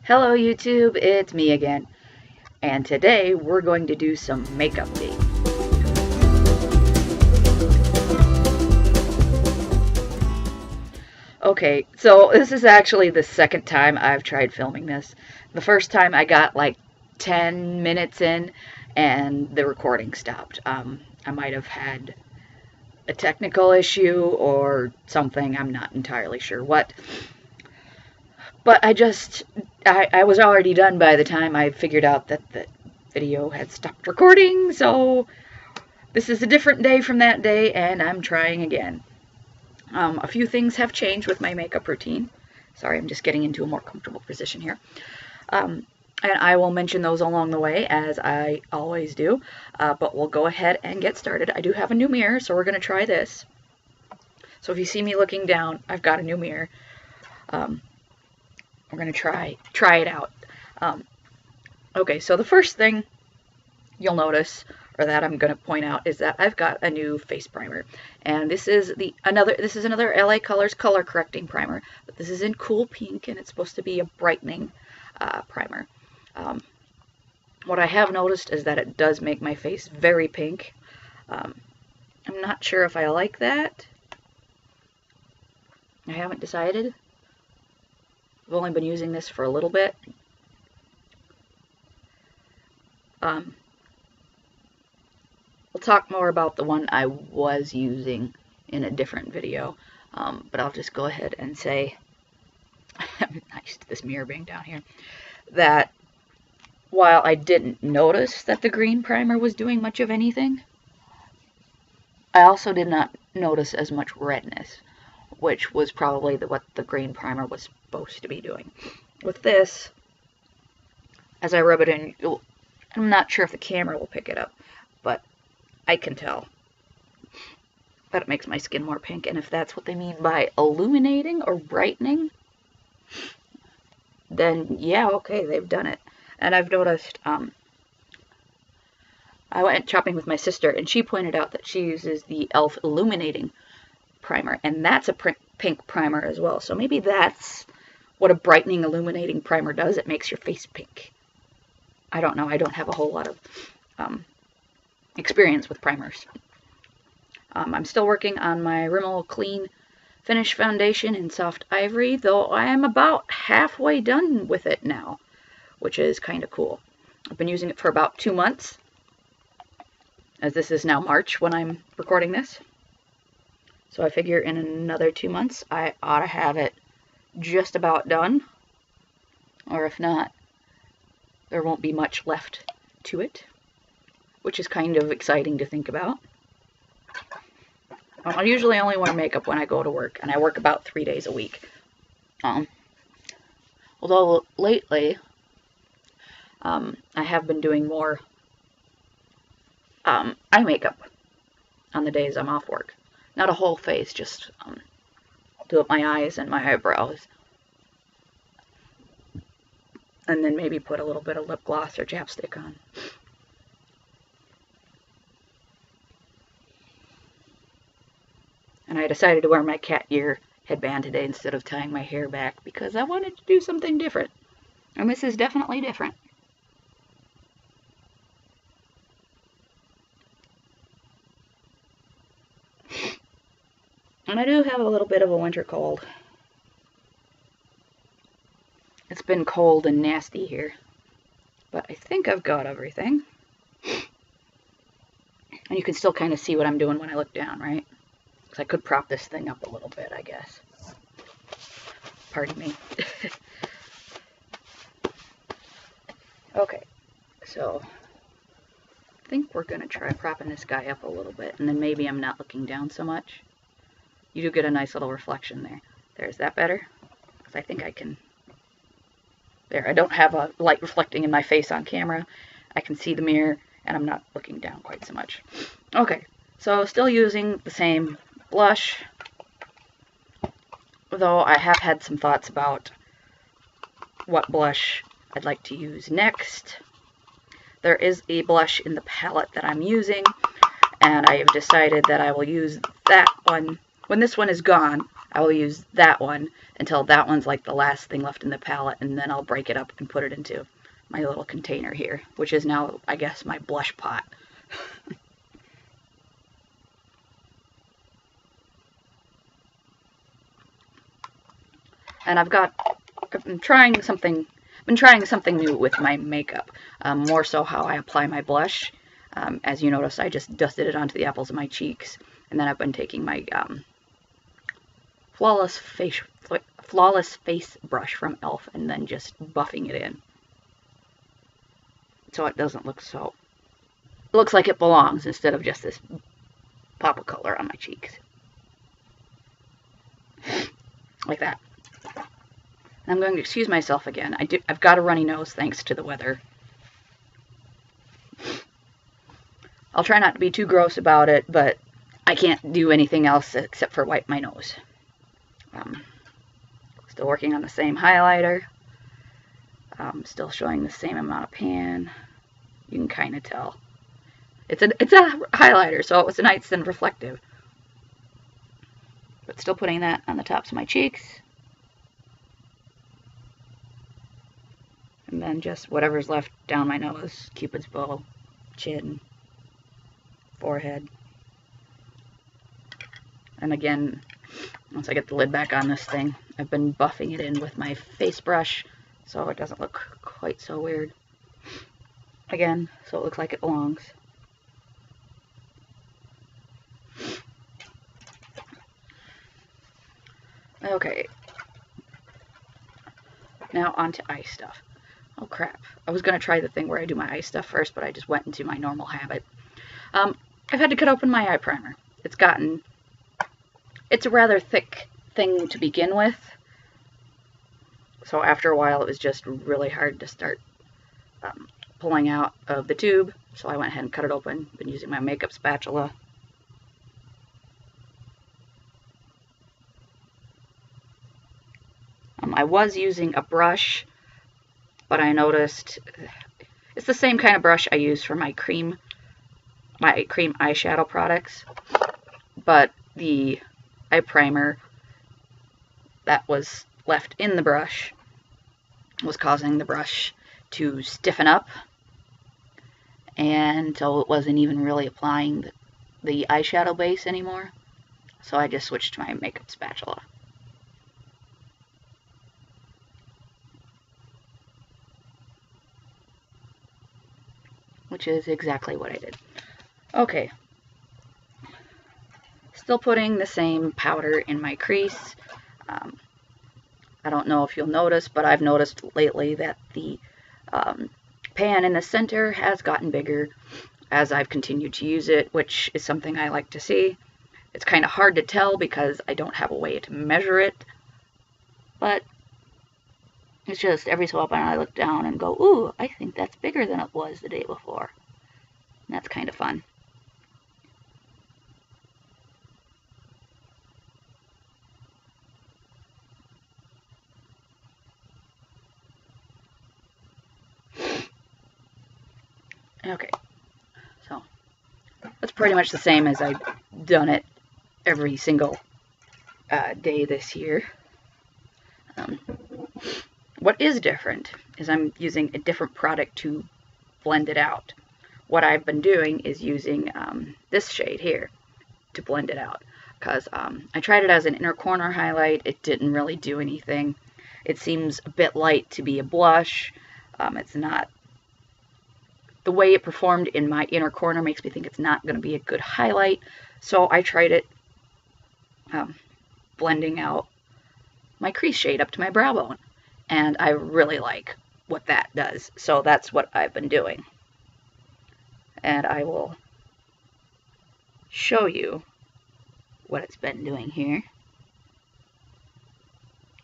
Hello YouTube, it's me again, and today we're going to do some MakeUpdate. Okay, so this is actually the second time I've tried filming this. The first time I got like 10 minutes in and the recording stopped. I might have had a technical issue or something, I'm not entirely sure what. But I was already done by the time I figured out that the video had stopped recording, so this is a different day from that day, and I'm trying again. A few things have changed with my makeup routine. Sorry, I'm just getting into a more comfortable position here. And I will mention those along the way, as I always do, but we'll go ahead and get started. I do have a new mirror, so we're going to try this. So if you see me looking down, I've got a new mirror. We're going to try it out. Okay, so the first thing you'll notice, or that I'm going to point out, is that I've got a new face primer. And this is another LA Colors color correcting primer, but this is in cool pink, and it's supposed to be a brightening primer. What I have noticed is that it does make my face very pink. I'm not sure if I like that. I haven't decided. I've only been using this for a little bit. We'll talk more about the one I was using in a different video, but I'll just go ahead and say, nice, this mirror being down here, that while I didn't notice that the green primer was doing much of anything, I also did not notice as much redness, which was probably what the green primer was supposed to be doing. With this, as I rub it in, I'm not sure if the camera will pick it up, but I can tell that it makes my skin more pink, and if that's what they mean by illuminating or brightening, then yeah, okay, they've done it. And I've noticed, I went shopping with my sister, and she pointed out that she uses the e.l.f. Illuminating Primer, and that's a pink primer as well. So maybe that's what a brightening illuminating primer does. It makes your face pink. I don't know. I don't have a whole lot of experience with primers. I'm still working on my Rimmel Clean Finish Foundation in Soft Ivory, though I am about halfway done with it now, which is kind of cool. I've been using it for about 2 months, as this is now March when I'm recording this. So I figure in another 2 months, I ought to have it just about done. Or if not, there won't be much left to it, which is kind of exciting to think about. I usually only wear makeup when I go to work, and I work about 3 days a week. Although lately, I have been doing more eye makeup on the days I'm off work. Not a whole face, just do up my eyes and my eyebrows. And then maybe put a little bit of lip gloss or chapstick on. And I decided to wear my cat ear headband today instead of tying my hair back because I wanted to do something different. And this is definitely different. And I do have a little bit of a winter cold. It's been cold and nasty here. But I think I've got everything. And you can still kind of see what I'm doing when I look down, right? Because I could prop this thing up a little bit, I guess. Pardon me. Okay, so I think we're going to try propping this guy up a little bit, and then maybe I'm not looking down so much. You do get a nice little reflection there. There's that better? Because I think I can... There, I don't have a light reflecting in my face on camera. I can see the mirror, and I'm not looking down quite so much. Okay, so still using the same blush, though I have had some thoughts about what blush I'd like to use next. There is a blush in the palette that I'm using, and I have decided that I will use that one. When this one is gone, I will use that one until that one's like the last thing left in the palette, and then I'll break it up and put it into my little container here, which is now, I guess, my blush pot. And I've been trying something new with my makeup, more so how I apply my blush. As you notice, I just dusted it onto the apples of my cheeks, and then I've been taking my flawless face brush from e.l.f. and then just buffing it in, so it doesn't look so. It looks like it belongs instead of just this pop of color on my cheeks, like that. I'm going to excuse myself again. I've got a runny nose thanks to the weather. I'll try not to be too gross about it, but I can't do anything else except for wipe my nose. Still working on the same highlighter. Still showing the same amount of pan. You can kind of tell. It's a highlighter, so it's nice and reflective. But still putting that on the tops of my cheeks. And then just whatever's left down my nose, Cupid's bow, chin, forehead. And again, once I get the lid back on this thing, I've been buffing it in with my face brush so it doesn't look quite so weird. Again, so it looks like it belongs. Okay. Now on to eye stuff. Oh crap. I was going to try the thing where I do my eye stuff first, but I just went into my normal habit. I've had to cut open my eye primer. It's a rather thick thing to begin with. So after a while, it was just really hard to start pulling out of the tube. So I went ahead and cut it open. Been using my makeup spatula. I was using a brush, but I noticed it's the same kind of brush I use for my cream eyeshadow products, but the eye primer that was left in the brush was causing the brush to stiffen up, and so it wasn't even really applying the eyeshadow base anymore. So I just switched to my makeup spatula. Which is exactly what I did. Okay. Still putting the same powder in my crease. I don't know if you'll notice, but I've noticed lately that the pan in the center has gotten bigger as I've continued to use it, which is something I like to see. It's kind of hard to tell because I don't have a way to measure it, but it's just every so often I look down and go, ooh, I think that's bigger than it was the day before. And that's kind of fun. Okay, so that's pretty much the same as I've done it every single day this year. What is different is I'm using a different product to blend it out. What I've been doing is using this shade here to blend it out, because I tried it as an inner corner highlight. It didn't really do anything. It seems a bit light to be a blush. It's not. The way it performed in my inner corner makes me think it's not going to be a good highlight. So I tried it blending out my crease shade up to my brow bone. And I really like what that does. So that's what I've been doing. And I will show you what it's been doing here,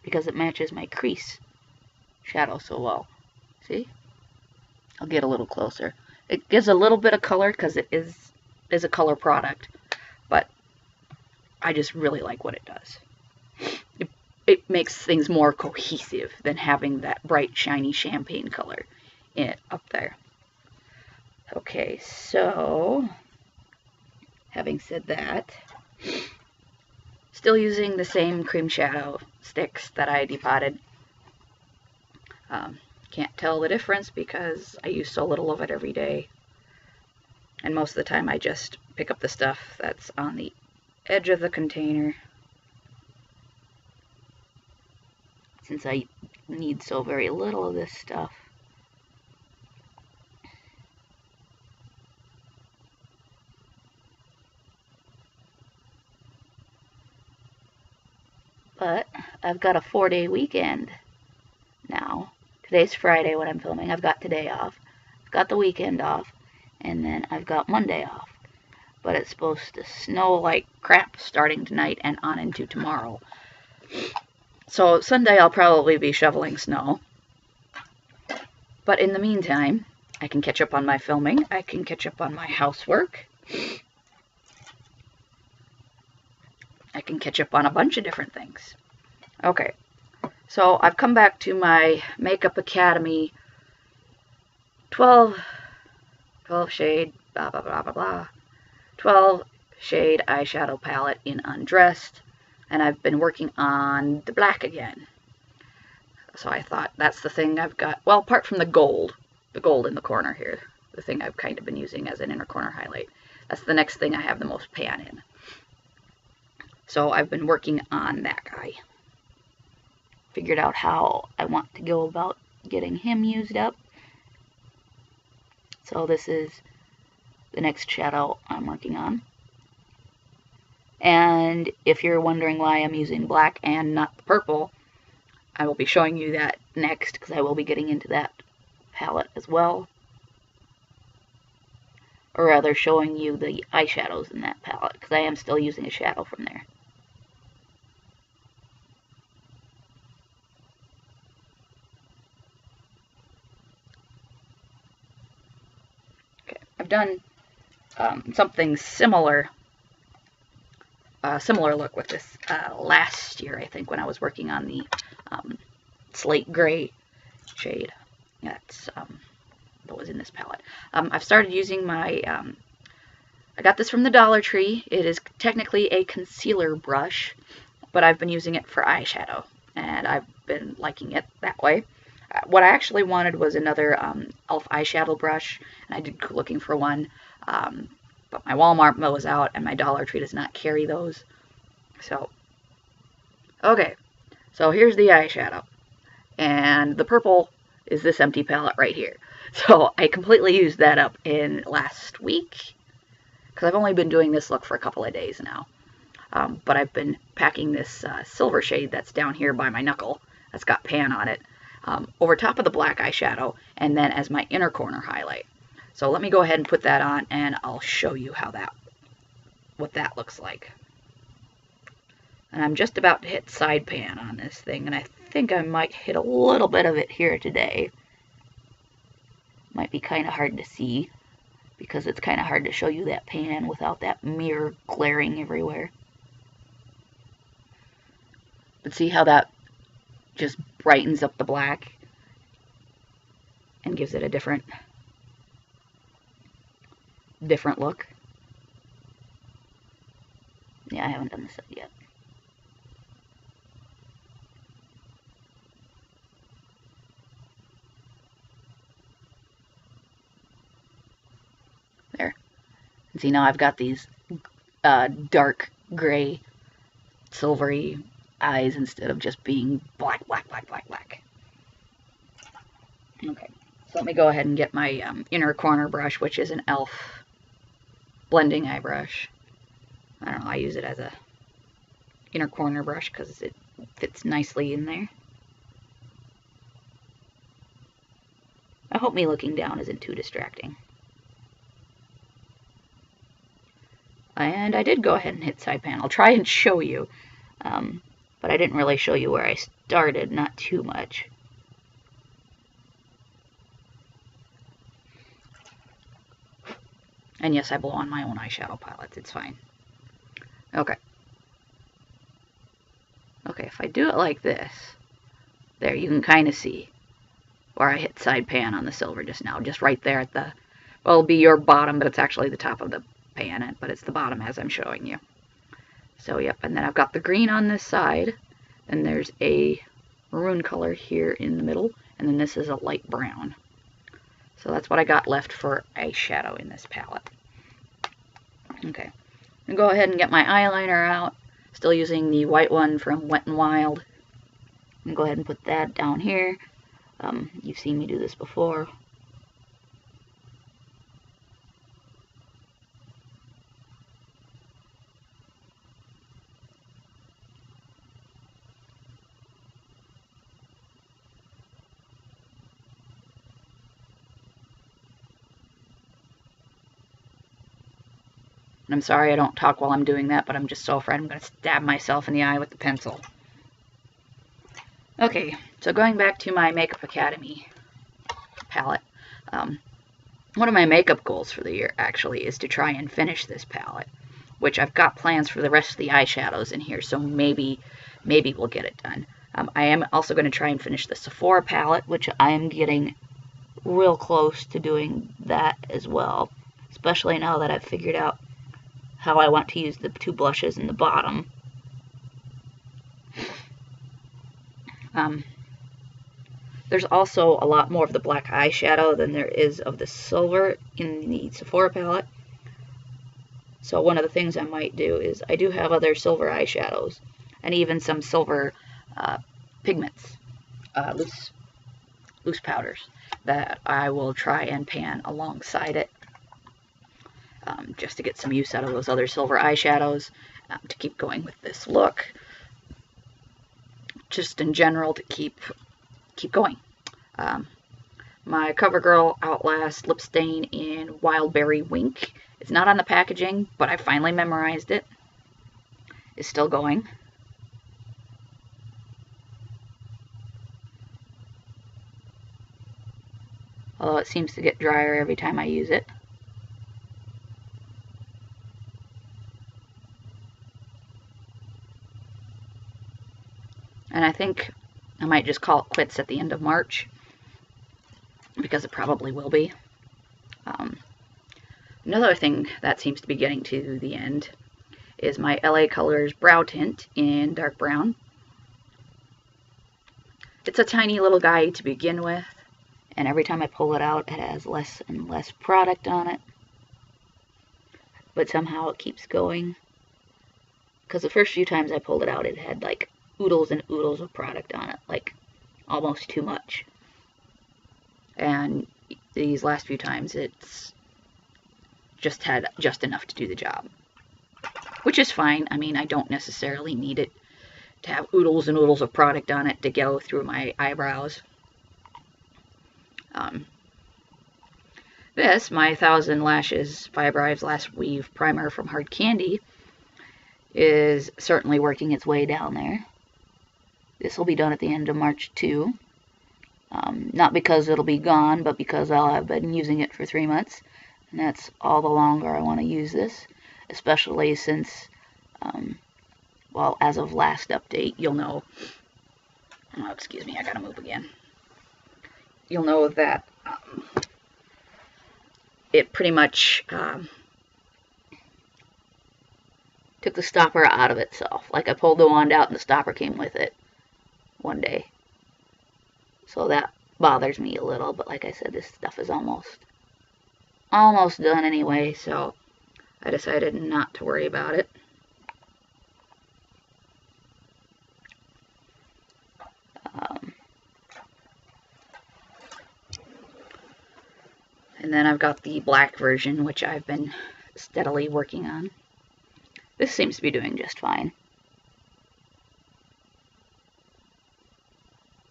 because it matches my crease shadow so well. See? I'll get a little closer. It gives a little bit of color because it is a color product, but I just really like what it does. It makes things more cohesive than having that bright, shiny champagne color in it up there. Okay, so having said that, still using the same cream shadow sticks that I depotted. Can't tell the difference because I use so little of it every day. And most of the time I just pick up the stuff that's on the edge of the container, since I need so very little of this stuff. But I've got a 4-day weekend now. Today's Friday when I'm filming. I've got today off. I've got the weekend off. And then I've got Monday off. But it's supposed to snow like crap starting tonight and on into tomorrow. So Sunday I'll probably be shoveling snow. But in the meantime, I can catch up on my filming. I can catch up on my housework. I can catch up on a bunch of different things. Okay, so I've come back to my Makeup Academy 12 shade, blah, blah, blah, blah, blah, 12 shade eyeshadow palette in Undressed, and I've been working on the black again. So I thought that's the thing I've got, well, apart from the gold in the corner here, the thing I've kind of been using as an inner corner highlight. That's the next thing I have the most pan in. So I've been working on that guy. Figured out how I want to go about getting him used up. So this is the next shadow I'm working on. And if you're wondering why I'm using black and not the purple, I will be showing you that next, because I will be getting into that palette as well. Or rather, showing you the eyeshadows in that palette, because I am still using a shadow from there. Okay, I've done something similar. Similar look with this last year, I think, when I was working on the slate gray shade that was in this palette. I've started using my, I got this from the Dollar Tree. It is technically a concealer brush, but I've been using it for eyeshadow, and I've been liking it that way. What I actually wanted was another e.l.f. eyeshadow brush, and I did go looking for one. But my Walmart was out, and my Dollar Tree does not carry those. So, okay. So here's the eyeshadow. And the purple is this empty palette right here. So I completely used that up in last week, because I've only been doing this look for a couple of days now. But I've been packing this silver shade that's down here by my knuckle, that's got pan on it, over top of the black eyeshadow, and then as my inner corner highlight. So let me go ahead and put that on, and I'll show you what that looks like. And I'm just about to hit side pan on this thing, and I think I might hit a little bit of it here today. Might be kind of hard to see, because it's kind of hard to show you that pan without that mirror glaring everywhere. But see how that just brightens up the black and gives it a different look. Yeah, I haven't done this yet. There. And see, now I've got these dark gray, silvery eyes instead of just being black, black, black, black, black. Okay, so let me go ahead and get my inner corner brush, which is an e.l.f. blending eye brush. I don't know, I use it as a inner corner brush because it fits nicely in there. I hope me looking down isn't too distracting. And I did go ahead and hit side pan. I'll try and show you, but I didn't really show you where I started, not too much. And yes, I blow on my own eyeshadow palettes, it's fine. Okay. Okay, if I do it like this, there, you can kind of see where I hit side pan on the silver just now, just right there at the, well, it'll be your bottom, but it's actually the top of the pan, but it's the bottom as I'm showing you. So yep, and then I've got the green on this side, and there's a maroon color here in the middle, and then this is a light brown. So that's what I got left for eyeshadow in this palette. Okay, I'm gonna go ahead and get my eyeliner out. Still using the white one from Wet n Wild. I'm gonna go ahead and put that down here. You've seen me do this before. And I'm sorry I don't talk while I'm doing that, but I'm just so afraid I'm going to stab myself in the eye with the pencil. Okay, so going back to my Makeup Academy palette, one of my makeup goals for the year actually is to try and finish this palette, which I've got plans for the rest of the eyeshadows in here, so maybe we'll get it done. I am also going to try and finish the Sephora palette, which I am getting real close to doing that as well, especially now that I've figured out how I want to use the two blushes in the bottom. There's also a lot more of the black eyeshadow than there is of the silver in the Sephora palette. So one of the things I might do is I do have other silver eyeshadows and even some silver pigments, loose powders that I will try and pan alongside it. Just to get some use out of those other silver eyeshadows, to keep going with this look. Just in general to keep going. My CoverGirl Outlast lip stain in Wild Berry Wink. It's not on the packaging, but I finally memorized it. It's still going. Although it seems to get drier every time I use it. And I think I might just call it quits at the end of March, because it probably will be. Another thing that seems to be getting to the end is my LA Colors brow tint in dark brown. It's a tiny little guy to begin with, and every time I pull it out, it has less and less product on it. But somehow it keeps going. Because the first few times I pulled it out, it had like oodles and oodles of product on it, like almost too much. And these last few times it's just had just enough to do the job, which is fine. I mean, I don't necessarily need it to have oodles and oodles of product on it to go through my eyebrows. This, my 1000 Lashes Fiber Eyes Last Weave Primer from Hard Candy, is certainly working its way down there. This will be done at the end of March too. Not because it'll be gone, but because I'll have been using it for 3 months. And that's all the longer I want to use this. Especially since, well, as of last update, you'll know... Oh, excuse me, I gotta move again. You'll know that it pretty much took the stopper out of itself. Like I pulled the wand out and the stopper came with it one day. So that bothers me a little, but like I said, this stuff is almost done anyway, so I decided not to worry about it. And then I've got the black version, which I've been steadily working on. This seems to be doing just fine.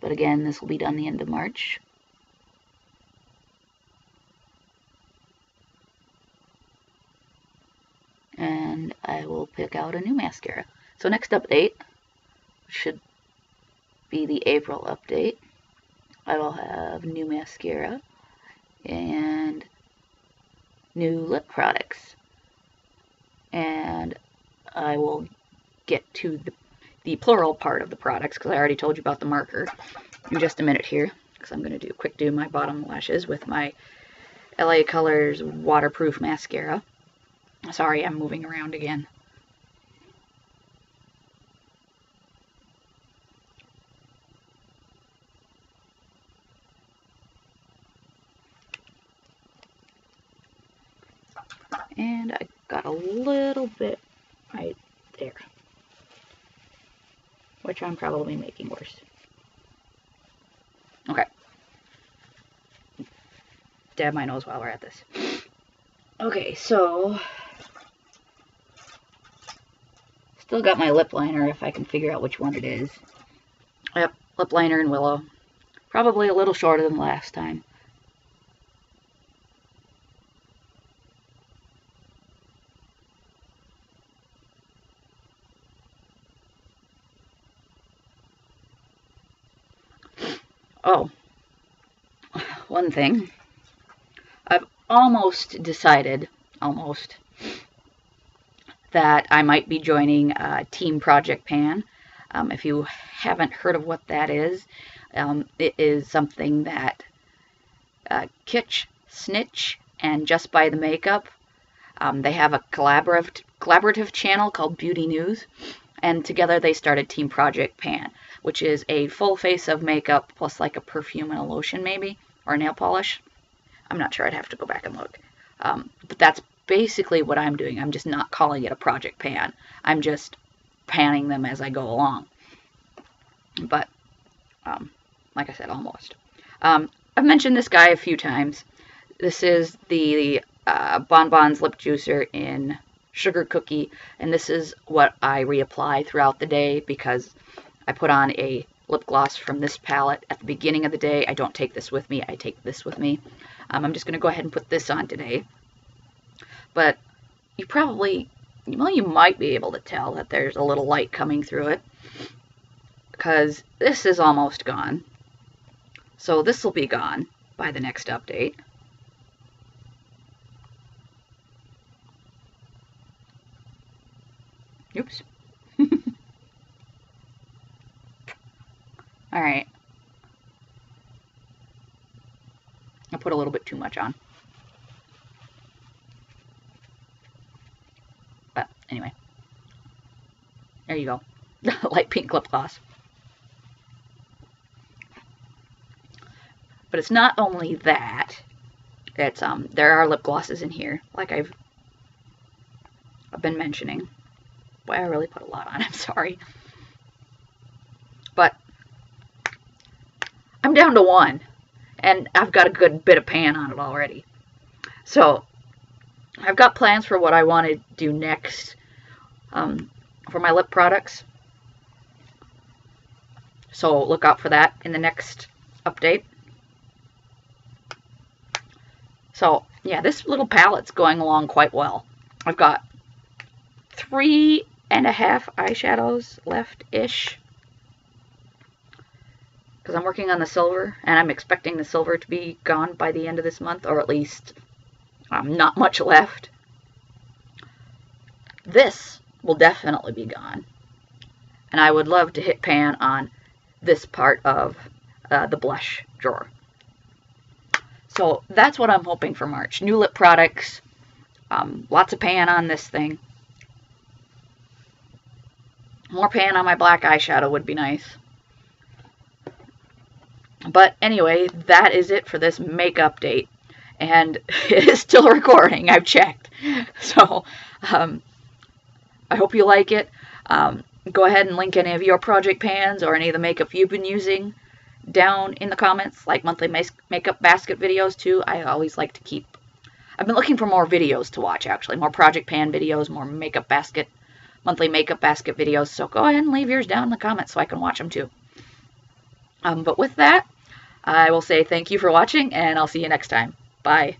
But again, this will be done the end of March. And I will pick out a new mascara. So next update should be the April update. I will have new mascara and new lip products. And I will get to the plural part of the products, because I already told you about the marker, in just a minute here, because I'm going to do my bottom lashes with my LA Colors waterproof mascara. Sorry, I'm moving around again. And I got a little bit right there, which I'm probably making worse. Okay. Dab my nose while we're at this. Okay, so still got my lip liner if I can figure out which one it is. Yep, lip liner and Willow. Probably a little shorter than last time. Oh, one thing. I've almost decided, that I might be joining Team Project Pan. If you haven't heard of what that is, it is something that Kitsch, Snitch, and Just Buy the Makeup, they have a collaborative channel called Beauty News, and together they started Team Project Pan, which is a full face of makeup plus like a perfume and a lotion maybe, or nail polish. I'm not sure, I'd have to go back and look. But that's basically what I'm doing. I'm just not calling it a Project Pan. I'm just panning them as I go along. But, like I said, almost. I've mentioned this guy a few times. This is the Bonbons Lip Juicer in Sugar Cookie, and this is what I reapply throughout the day because I put on a lip gloss from this palette at the beginning of the day. I don't take this with me, I take this with me. I'm just going to go ahead and put this on today. But you probably, well, you might be able to tell that there's a little light coming through it because this is almost gone. So this will be gone by the next update. Oops. Alright. I put a little bit too much on. But anyway. There you go. Light pink lip gloss. But it's not only that. It's there are lip glosses in here, like I've been mentioning. Boy, I really put a lot on, I'm sorry. But I'm down to one, and I've got a good bit of pan on it already. So I've got plans for what I want to do next for my lip products. So look out for that in the next update. So yeah, this little palette's going along quite well. I've got 3.5 eyeshadows left-ish. Because I'm working on the silver, and I'm expecting the silver to be gone by the end of this month, or at least not much left. This will definitely be gone. And I would love to hit pan on this part of the blush drawer. So that's what I'm hoping for March. New lip products, lots of pan on this thing. More pan on my black eyeshadow would be nice. But anyway, that is it for this make update. And it is still recording, I've checked. So, I hope you like it. Go ahead and link any of your project pans or any of the makeup you've been using down in the comments, like monthly makeup basket videos too. I always like to keep... I've been looking for more videos to watch, actually. More project pan videos, more makeup basket, monthly makeup basket videos. So go ahead and leave yours down in the comments so I can watch them too. But with that, I will say thank you for watching, and I'll see you next time. Bye.